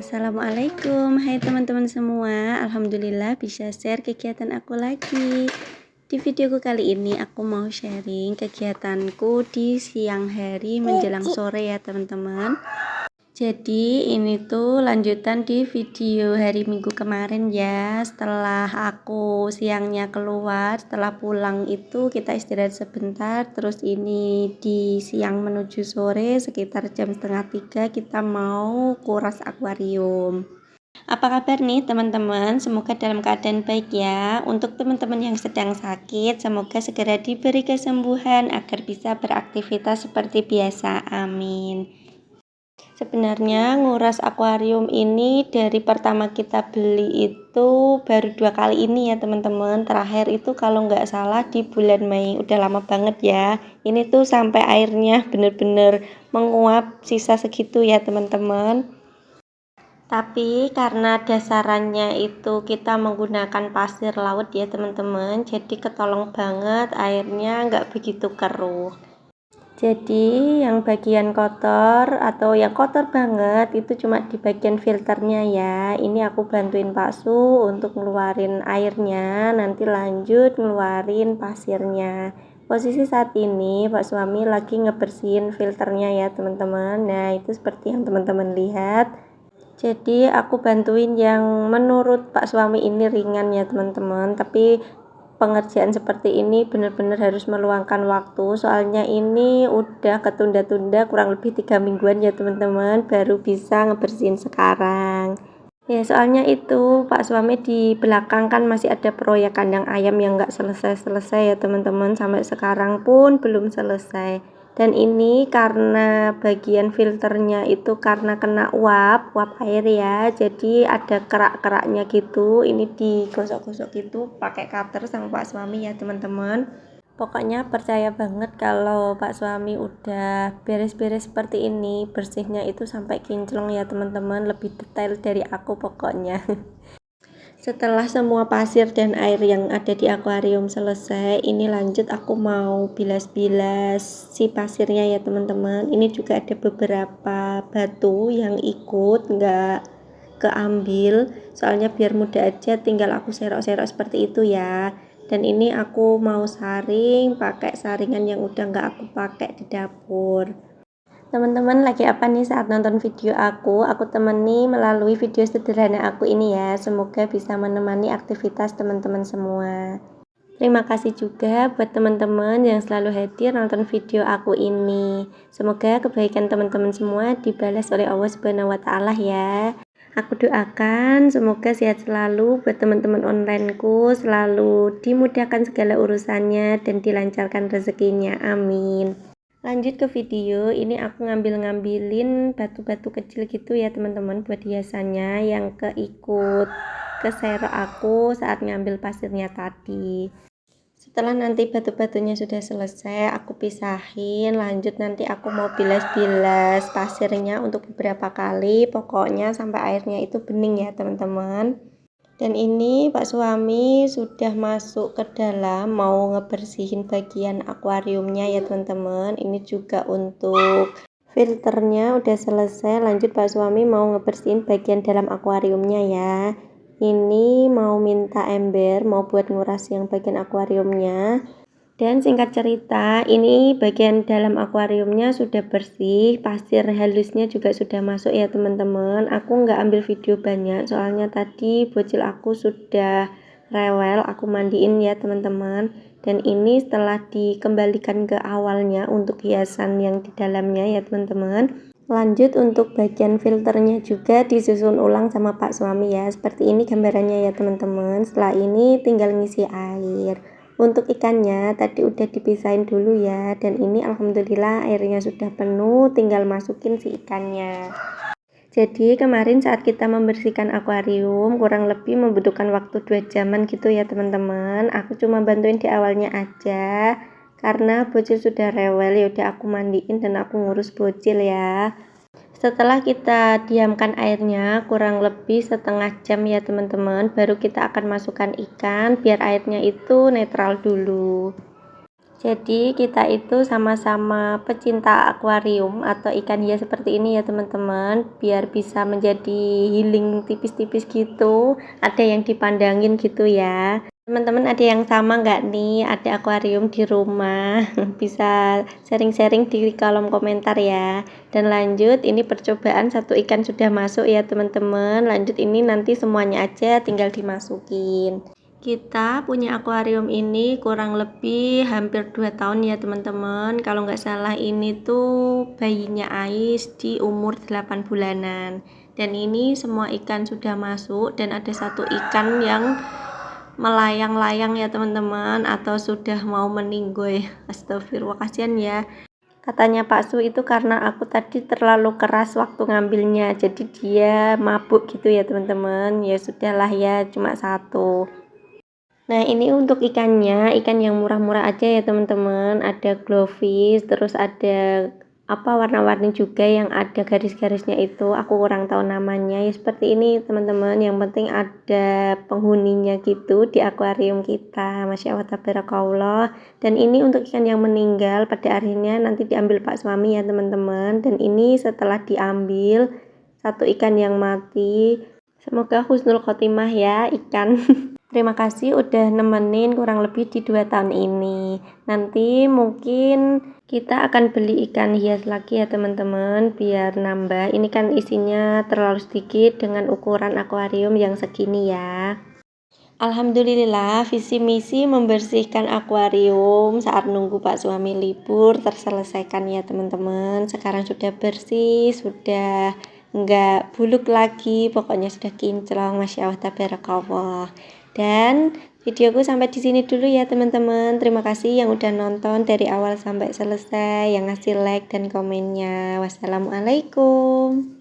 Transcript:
Assalamualaikum, hai teman-teman semua. Alhamdulillah bisa share kegiatan aku lagi. Di videoku kali ini aku mau sharing kegiatanku di siang hari menjelang sore ya teman-teman. Jadi ini tuh lanjutan di video hari Minggu kemarin ya. Setelah aku siangnya keluar, setelah pulang itu kita istirahat sebentar. Terus ini di siang menuju sore sekitar jam 2:30 kita mau kuras akuarium. Apa kabar nih teman-teman? Semoga dalam keadaan baik ya. Untuk teman-teman yang sedang sakit, semoga segera diberi kesembuhan agar bisa beraktivitas seperti biasa. Amin. Sebenarnya nguras akuarium ini dari pertama kita beli itu baru 2 kali ini ya teman-teman. Terakhir itu kalau nggak salah di bulan Mei, udah lama banget ya. Ini tuh sampai airnya bener-bener menguap sisa segitu ya teman-teman. Tapi karena dasarannya itu kita menggunakan pasir laut ya teman-teman, jadi ketolong banget airnya nggak begitu keruh. Jadi yang bagian kotor atau yang kotor banget itu cuma di bagian filternya ya. Ini aku bantuin Pak Su untuk ngeluarin airnya, nanti lanjut ngeluarin pasirnya. Posisi saat ini Pak suami lagi ngebersihin filternya ya teman-teman. Nah itu seperti yang teman-teman lihat. Jadi aku bantuin yang menurut Pak suami ini ringan ya teman-teman, tapi pengerjaan seperti ini benar-benar harus meluangkan waktu, soalnya ini udah ketunda-tunda kurang lebih 3 mingguan ya teman-teman, baru bisa ngebersihin sekarang ya. Soalnya itu Pak suami di belakang kan masih ada proyek kandang ayam yang nggak selesai-selesai ya teman-teman, sampai sekarang pun belum selesai. Dan ini karena bagian filternya itu karena kena uap air ya, jadi ada kerak-keraknya gitu. Ini digosok-gosok gitu pakai cutter sama Pak suami ya teman-teman. Pokoknya percaya banget kalau Pak suami udah beres-beres seperti ini, bersihnya itu sampai kinclong ya teman-teman, lebih detail dari aku pokoknya. Setelah semua pasir dan air yang ada di akuarium selesai, ini lanjut aku mau bilas-bilas si pasirnya ya teman-teman. Ini juga ada beberapa batu yang ikut nggak keambil, soalnya biar mudah aja tinggal aku serok-serok seperti itu ya. Dan ini aku mau saring pakai saringan yang udah nggak aku pakai di dapur. Teman-teman lagi apa nih saat nonton video aku temani melalui video sederhana aku ini ya. Semoga bisa menemani aktivitas teman-teman semua. Terima kasih juga buat teman-teman yang selalu hadir nonton video aku ini. Semoga kebaikan teman-teman semua dibalas oleh Allah Subhanahu wa Ta'ala ya. Aku doakan semoga sehat selalu buat teman-teman onlineku, selalu dimudahkan segala urusannya dan dilancarkan rezekinya. Amin. Lanjut ke video, ini aku ngambilin batu-batu kecil gitu ya teman-teman buat hiasannya yang keikut keserok aku saat ngambil pasirnya tadi. Setelah nanti batu-batunya sudah selesai, aku pisahin, lanjut nanti aku mau bilas-bilas pasirnya untuk beberapa kali, pokoknya sampai airnya itu bening ya teman-teman. Dan ini Pak suami sudah masuk ke dalam mau ngebersihin bagian akuariumnya ya teman-teman. Ini juga untuk filternya udah selesai, lanjut Pak suami mau ngebersihin bagian dalam akuariumnya ya. Ini mau minta ember, mau buat nguras yang bagian akuariumnya. Dan singkat cerita, ini bagian dalam akuariumnya sudah bersih, pasir halusnya juga sudah masuk ya teman-teman. Aku nggak ambil video banyak, soalnya tadi bocil aku sudah rewel, aku mandiin ya teman-teman. Dan ini setelah dikembalikan ke awalnya untuk hiasan yang di dalamnya ya teman-teman. Lanjut untuk bagian filternya juga disusun ulang sama Pak suami ya. Seperti ini gambarannya ya teman-teman. Setelah ini tinggal ngisi air. Untuk ikannya tadi udah dipisahin dulu ya, dan ini alhamdulillah airnya sudah penuh, tinggal masukin si ikannya. Jadi kemarin saat kita membersihkan akuarium kurang lebih membutuhkan waktu 2 jaman gitu ya teman-teman. Aku cuma bantuin di awalnya aja karena bocil sudah rewel, ya udah aku mandiin dan aku ngurus bocil ya. Setelah kita diamkan airnya kurang lebih setengah jam ya teman-teman, baru kita akan masukkan ikan biar airnya itu netral dulu. Jadi kita itu sama-sama pecinta akuarium atau ikan hias seperti ini ya teman-teman, biar bisa menjadi healing tipis-tipis gitu, ada yang dipandangin gitu ya. Teman-teman ada yang sama nggak nih, ada akuarium di rumah? Bisa sharing-sharing di kolom komentar ya. Dan lanjut, ini percobaan satu ikan sudah masuk ya teman-teman. Lanjut ini nanti semuanya aja tinggal dimasukin. Kita punya akuarium ini kurang lebih hampir 2 tahun ya teman-teman. Kalau nggak salah ini tuh bayinya Ais di umur 8 bulanan. Dan ini semua ikan sudah masuk dan ada satu ikan yang melayang-layang ya teman-teman, atau sudah mau meninggoy. Astagfirullah, kasihan ya. Katanya Pak Su itu karena aku tadi terlalu keras waktu ngambilnya, jadi dia mabuk gitu ya teman-teman. Ya sudahlah ya, cuma satu. Nah ini untuk ikannya, ikan yang murah-murah aja ya teman-teman. Ada glowfish, terus ada apa warna-warni juga yang ada garis-garisnya itu. Aku kurang tahu namanya. Ya seperti ini teman-teman. Yang penting ada penghuninya gitu di akuarium kita. Masya Allah tabarakallah. Dan ini untuk ikan yang meninggal pada akhirnya nanti diambil Pak suami ya teman-teman. Dan ini setelah diambil satu ikan yang mati. Semoga husnul khotimah ya ikan. Terima kasih udah nemenin kurang lebih di 2 tahun ini. Nanti mungkin kita akan beli ikan hias lagi ya teman-teman, biar nambah. Ini kan isinya terlalu sedikit dengan ukuran akuarium yang segini ya. Alhamdulillah visi misi membersihkan akuarium saat nunggu Pak suami libur terselesaikan ya teman-teman. Sekarang sudah bersih, sudah enggak buluk lagi, pokoknya sudah kinclong. Masya Allah tabarakallah. Dan videoku sampai di sini dulu ya teman-teman. Terima kasih yang udah nonton dari awal sampai selesai, yang ngasih like dan komennya. Wassalamualaikum.